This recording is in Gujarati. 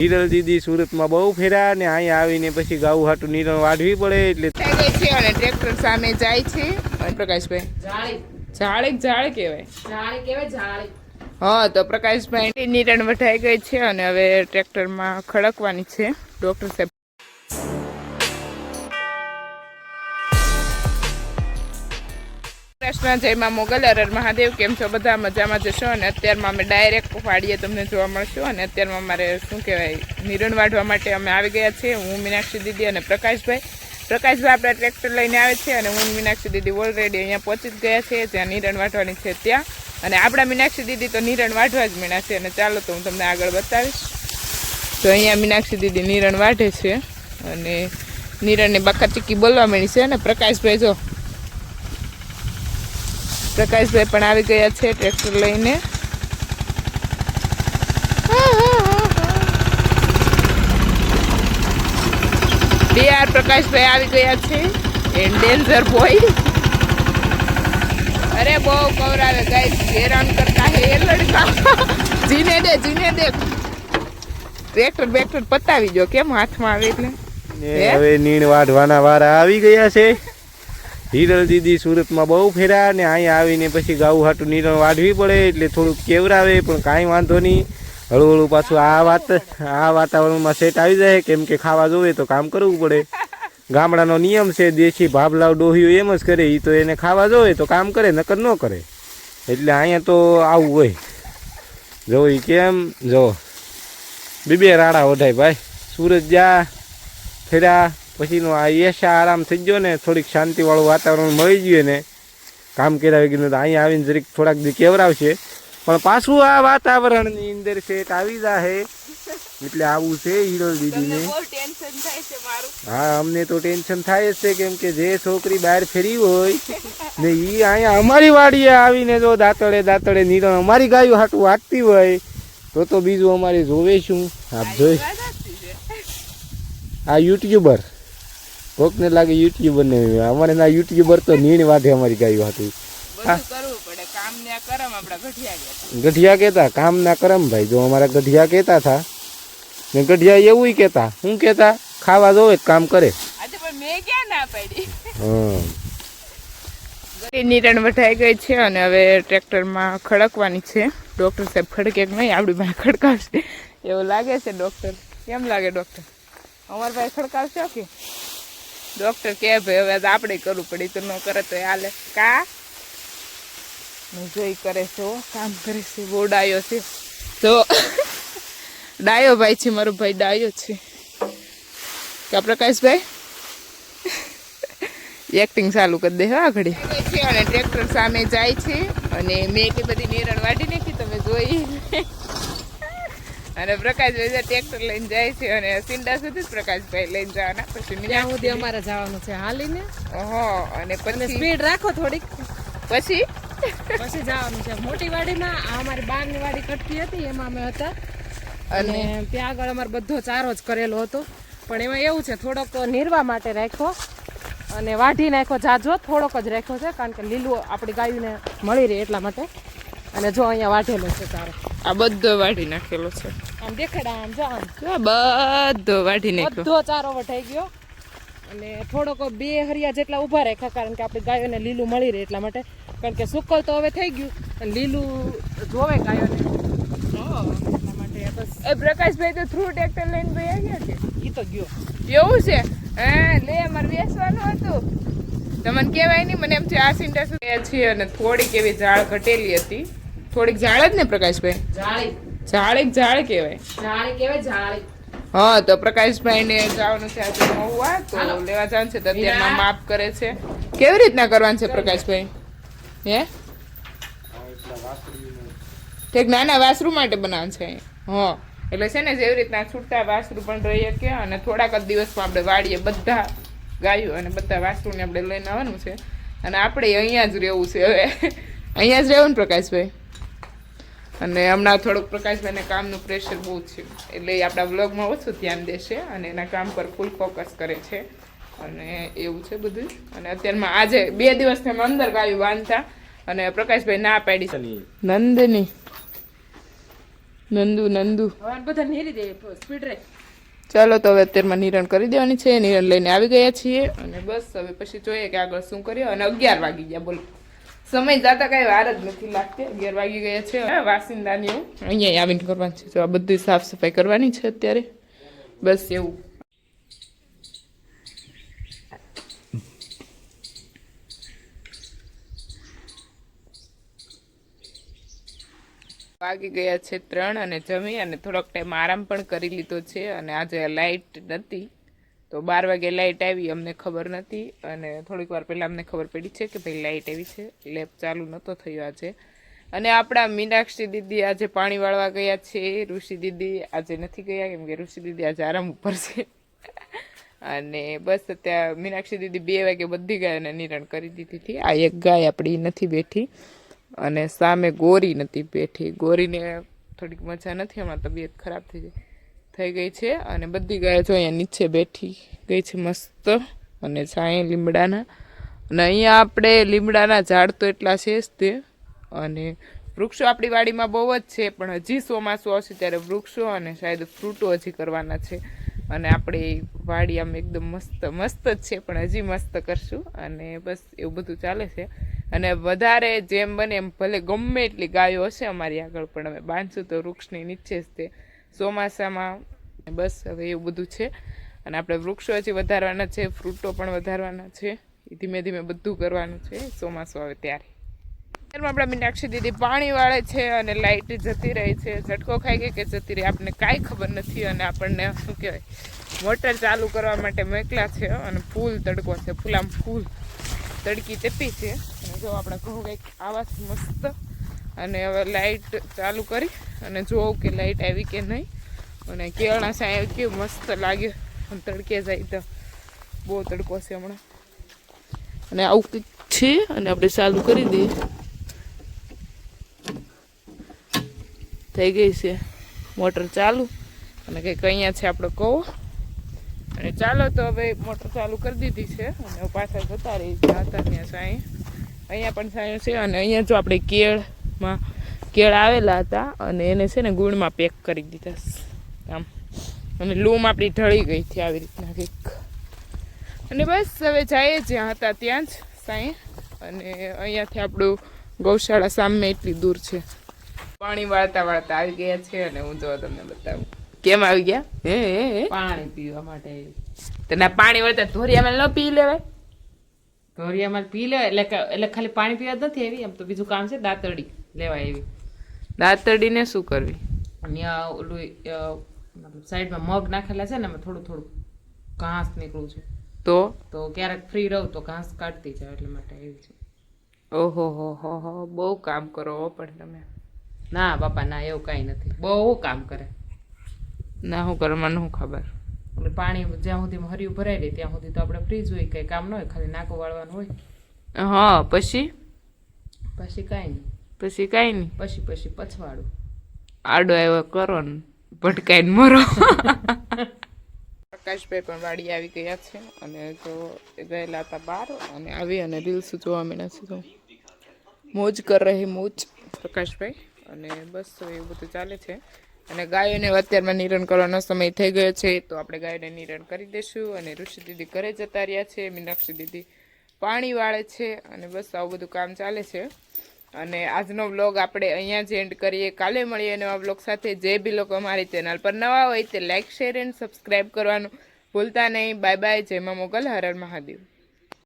હિરલ દીદી સુરતમાં બહુ ફેર્યા ને અહીંયા આવીને પછી ગાઉ હાટું નીરણ વાઢવી પડે એટલે થઈ ગઈ છે અને ટ્રેક્ટર સામે જાય છે. પ્રકાશભાઈ જાળી કહેવાય. હા તો પ્રકાશભાઈ નીરણ વઢાઈ ગઈ છે અને હવે ટ્રેક્ટરમાં ખડકવાની છે. ડોક્ટર સાહેબ કૃષ્ણ જય માં મોગલ હર મહાદેવ. કેમ છો બધા? મજામાં જશો. અને અત્યારમાં અમે ડાયરેક્ટ વાડીએ તમને જોવા મળશું. અને અત્યારમાં અમારે શું કહેવાય નીરણ વાઢવા માટે અમે આવી ગયા છીએ. હું મીનાક્ષી દીદી અને પ્રકાશભાઈ આપણા ટ્રેક્ટર લઈને આવે છે અને હું મીનાક્ષી દીદી ઓલરેડી અહીંયા પહોંચી જ ગયા છે જ્યાં નીરણ વાઢવાની છે ત્યાં. અને આપણા મીનાક્ષી દીદી તો નીરણ વાઢવા જ મીણા છે. અને ચાલો તો હું તમને આગળ બતાવીશ. તો અહીંયા મીનાક્ષી દીદી નીરણ વાઢે છે અને નીરણની બાકા ચીકી બોલવા મળી છે. અને પ્રકાશભાઈ જો પ્રકાશભાઈ પણ આવી ગયા છે ટ્રેક્ટર લઈને. પ્રકાશભાઈ આવી ગયા છે. And danger boy. અરે બહુ કવરાવે ગાઈસ, હેરાન કરતા હે એ લડકા. જીને દે ટ્રેક્ટર પતાવી જો કેમ હાથમાં આવે એટલે. હવે નીણ વાઢવાના વારા આવી ગયા છે. હિરલ દીદી સુરતમાં બહુ ફેર્યા ને અહીંયા આવીને પછી ગાઉ હાટું નીરણ વાઢવી પડે એટલે થોડુંક કેવરાવે, પણ કાંઈ વાંધો નહીં. હળવું પાછું આ વાતાવરણમાં સેટ આવી જાય. કેમ કે ખાવા જોવે તો કામ કરવું પડે. ગામડાનો નિયમ છે, દેશી ભાભલાવ ડોહીઓ એમ જ કરે. એ તો એને ખાવા જોવે તો કામ કરે, નકર ન કરે. એટલે અહીંયા તો આવું હોય. જો એ કેમ જો બે રાડા વઢાય ભાઈ. સુરત જા ફેર્યા પછીનો આ એશા આરામ થઈ ગયો ને, થોડીક શાંતિવાળું વાતાવરણ મળી ગયું ને કામ કર્યા ગયું. તો અહીંયા આવીને જરીક થોડાક દી કેવરાવશે, પણ પાછું આ વાતાવરણની અંદર સેટ આવી જાય. એટલે આવું છે હિરલ દીદીને. હા, અમને તો ટેન્શન થાય જ છે. કેમ કે જે છોકરી બહાર ફેરી હોય ને એ અહીંયા અમારી વાડીએ આવીને જો દાંતળે નીરણ અમારી ગાયો હાટું વાટતી હોય તો બીજું અમારે જોવે શું? આપ જોઈ આ યુટ્યુબર કોકને લાગે યુટ્યુબર ને, અમારે ના યુટ્યુબર તો નીણ વાઢે અમારી ગાયો હાટું. ગઢિયા કેતા કામ ના કરમ ભાઈ. જો અમારા ગઢિયા કેતા હતા ને, ગઢિયા એવું કેતા, શું કેતા ખાવા જોવે કામ કરે. નીરણ વઢાઈ ગઈ છે અને હવે ટ્રેક્ટરમાં ખડકવાની છે. ડોક્ટર સાહેબ ખડકે નહીં, આપણી પાસે ખડકાવશે એવું લાગે છે. ડોક્ટર કેમ લાગે? ડોક્ટર અમારા પાસે ખડકાવશે કે? ડોક્ટર કે ભાઈ હવે આપણે કરવું પડે, તો ન કરે તો હાલે કા? જોઈ કરે છે, કામ કરે છે. બહુ ડાયો છે. તો ડાયો ભાઈ છે મારો ભાઈ, ડાયો છે કા પ્રકાશભાઈ? એક્ટિંગ ચાલુ કરી દે હા ઘડી. અને ટ્રેક્ટર સામે જાય છે અને મેં એટલી બધી નીરણ વાઢી નાખી તમે જોઈ. અને પ્રકાશભાઈ ટ્રેક્ટર લઈને જાય છે અને સિંડા સુધી જ પ્રકાશભાઈ લઈને જવાના. પછી ત્યાં સુધી અમારે જવાનું છે હાલીને. અને પછી સ્પીડ રાખો થોડીક, પછી જવાનું છે મોટી વાડીમાં. આ અમારી બારની વાડી કટકી હતી એમાં અમે હતા અને ત્યાં આગળ અમારે બધો ચારો જ કરેલો હતો. પણ એમાં એવું છે થોડોક નીરવા માટે રાખ્યો અને વાઢી નાખ્યો જાજો, થોડોક જ રાખ્યો છે કારણ કે લીલું આપણી ગાયોને મળી રહે એટલા માટે. અને જો અહીંયા વાઢેલો છે ચારો, આ બધો વાઢી નાખેલો છે. આમ દેખાડા, આમ જો આમ બધો વાઢી નાખ્યો, બધો ચારો વઢાઈ ગયો. અને થોડોક 2 હરિયા જેટલા ઊભા રાખ્યા કારણ કે આપણી ગાયોને લીલું મળી રહે એટલા માટે. કારણ કે સુકલ તો હવે થઈ ગયું અને લીલું જોવે ગાયોને એટલા માટે. બસ એ પ્રકાશભાઈ તો થ્રુ ટ્રેક્ટર લઈને ભાઈ ગયા છે. એ તો ગયો એવું છે. લે મારે બેસવાનું હતું તમને કહેવાય નહીં. મને એમ છે આ સિંટા છે અને થોડીક એવી ઝાડ ઘટેલી હતી. થોડીક ઝાડ જ ને પ્રકાશભાઈ? ઝાડ કહેવાય. હા તો પ્રકાશભાઈ ને જવાનું છે આજે મહુવા, તો લેવા જવાનું છે. તો અત્યારમાં માપ કરે છે. કેવી રીતના કરવાનું છે પ્રકાશભાઈ? હે ઠીક, નાના વાસરૂ માટે બનાવવાનું છે. હા એટલે છે ને જેવી રીતના છૂટતા વાસરું પણ રહી શકે. અને થોડાક જ દિવસમાં આપણે વાડીએ બધા ગાયો અને બધા વાસરુને આપણે લઈને આવવાનું છે. અને આપણે અહીંયા જ રહેવું છે. હવે અહીંયા જ રહેવું ને પ્રકાશભાઈ? અને હમણાં થોડુંક પ્રકાશભાઈને કામનું પ્રેશર બહુ છે એટલે એ આપણા વ્લોગમાં ઓછું ધ્યાન દેશે અને એના કામ પર ફૂલ ફોકસ કરે છે. અને એવું છે બધું. અને અત્યારમાં આજે 2 દિવસથી અમે અંદર ગાયું બાંધતા અને પ્રકાશભાઈ ના પાડી. નંદની નંદુ નંદુ બધા નેરી દે સ્પીડ રે. ચાલો તો હવે અત્યારમાં નિરણ કરી દેવાની છે. નિરણ લઈને આવી ગયા છીએ અને બસ હવે પછી જોઈએ કે આગળ શું કરીએ. અને 11 વાગી ગયા બોલો. સમય જતા કઈ વાર જ નથી લાગતી. 11 વાગી ગયા છે. વાસિંદાની એવું અહીંયા આવીને કરવાનું છે. તો આ બધી સાફ સફાઈ કરવાની છે અત્યારે. બસ એવું. વાગી ગયા છે 3 અને જમી અને થોડોક ટાઈમ આરામ પણ કરી લીધો છે. અને આજે લાઇટ નથી તો 12 વાગે લાઇટ આવી, અમને ખબર નથી. અને થોડીક વાર પહેલાં અમને ખબર પડી છે કે ભાઈ લાઇટ આવી છે. લેબ ચાલુ નહોતો થયો આજે. અને આપણા મીનાક્ષી દીદી આજે પાણી વાળવા ગયા છે. ઋષિ દીદી આજે નથી ગયા કેમ કે ઋષિ દીદી આજે આરામ ઉપર છે. અને બસ ત્યાં મીનાક્ષી દીદી 2 વાગે બધી ગાયને નિરણ કરી દીધી હતી. આ એક ગાય આપણી નથી બેઠી અને સામે ગોરી નથી બેઠી. ગોરીને થોડીક મજા નથી, હમણાં તબિયત ખરાબ થઈ ગઈ છે. અને બધી ગાયો જો અહીંયા નીચે બેઠી ગઈ છે મસ્ત અને છાંય લીમડાના. અને અહીંયા આપણે લીમડાના ઝાડ તો એટલા છે જ તે. અને વૃક્ષો આપણી વાડીમાં બહુ જ છે, પણ હજી ચોમાસું આવશે ત્યારે વૃક્ષો અને શાયદ ફ્રૂટો હજી કરવાના છે. અને આપણી વાડી આમ એકદમ મસ્ત મસ્ત જ છે, પણ હજી મસ્ત કરશું. અને બસ એવું બધું ચાલે છે. અને વધારે જેમ બને એમ ભલે ગમે એટલી ગાયો હશે અમારી આગળ, પણ અમે બાંધશું તો વૃક્ષની નીચે જ તે ચોમાસામાં. બસ હવે એવું બધું છે. અને આપણે વૃક્ષો હજી વધારવાના છે, ફ્રૂટો પણ વધારવાના છે. એ ધીમે ધીમે બધું કરવાનું છે ચોમાસું આવે ત્યારે. આપણા મીનાક્ષી દીદી પાણી વાળે છે અને લાઇટ જતી રહી છે. ઝટકો ખાઈ ગઈ કે જતી રહી આપણને કાંઈ ખબર નથી. અને આપણને શું કહેવાય મોટર ચાલુ કરવા માટે મોકલા છે. અને ફૂલ તડકો છે, ફૂલામ ફૂલ તડકી તેપી છે. અને જો આપણા ઘઉં કંઈક આવા મસ્ત. અને હવે લાઇટ ચાલુ કરી અને જોઉં કે લાઇટ આવી કે નહીં. અને કેળના સાંય કેવું મસ્ત લાગે. તડકે જાય તો બહુ તડકો છે હમણાં. અને આવું કંઈક છે. અને આપણે ચાલુ કરી દઈએ. થઈ ગઈ છે મોટર ચાલુ. અને કંઈક અહીંયા છે આપણો કવો. અને ચાલો તો હવે મોટર ચાલુ કરી દીધી છે. અને પાછળ જતા રહી હતા ત્યાં સાંઈ. અહીંયા પણ સાંયો છે. અને અહીંયા જો આપણે કેળ આવેલા હતા અને એને છે ને ગુણમાં પેક કરી દીધા આમ. અને લૂમ આપણી ઢળી ગઈ હતી આવી રીતના કંઈક. અને બસ હવે જઈએ જ્યાં હતા ત્યાં જ સાંઈ. અને અહીંયાથી આપણું ગૌશાળા સામે એટલી દૂર છે. પાણી વાળતા વાળતા આવી ગયા છે. અને હું જો તમને બતાવું કેમ આવી ગયા. હે પાણી પીવા માટે. તને પાણી વળતા ધોરિયામાં ન પી લેવાય. ધોરિયામાં પી લેવાય એટલે ખાલી પાણી પીવા જ નથી એવી, એમ તો બીજું કામ છે. દાંતરડી લેવાય એવી. દાંતરડીને શું કરવી? અને ઓલું સાઈડમાં મગ નાખેલા છે ને એમાં થોડું થોડું ઘાસ નીકળું છે. તો ક્યારેક ફ્રી રહું તો ઘાસ કાઢતી જાય એટલા માટે એવી છે. ઓહો હો બહુ કામ કરો પણ તમે. ના બાપા ના, એવું કાંઈ નથી. બહુ કામ કરે. ના શું કરે મને શું ખબર. એટલે પાણી જ્યાં સુધી હરિયું ભરાઈ રહે ત્યાં સુધી તો આપણે ફ્રીજ હોય, કંઈ કામ ન હોય, ખાલી નાકો વાળવાનું હોય. હા પછી કાંઈ નહીં. પછી પછવાડું આડો આવ્યો કરો ને ભટકાઈને મરો. પ્રકાશભાઈ પણ વાડી આવી ગયા છે. અને જો ગયેલા હતા બહાર અને આવી અને રીલ્સ જોવા મળ્યા છે. મોજ કર રહી મોજ પ્રકાશભાઈ. અને બસ એવું બધું ચાલે છે. અને ગાયોને અત્યારમાં નિરણ કરવાનો સમય થઈ ગયો છે તો આપણે ગાયોને નિરણ કરી દઈશું. અને ઋષિ દીદી ઘરે જતા રહ્યા છે. મીનાક્ષી દીદી પાણી વાળે છે. અને બસ આવું બધું કામ ચાલે છે. અને આજનો વ્લોગ આપણે અહીંયા જ એન્ડ કરીએ. કાલે મળીએ નવા વ્લોગ સાથે. જે બી લોકો અમારી ચેનલ પર નવા હોય તે લાઇક શેર એન્ડ સબસ્ક્રાઈબ કરવાનું ભૂલતા નહીં. Bye bye. જય મા મોગલ. હર હર મહાદેવ.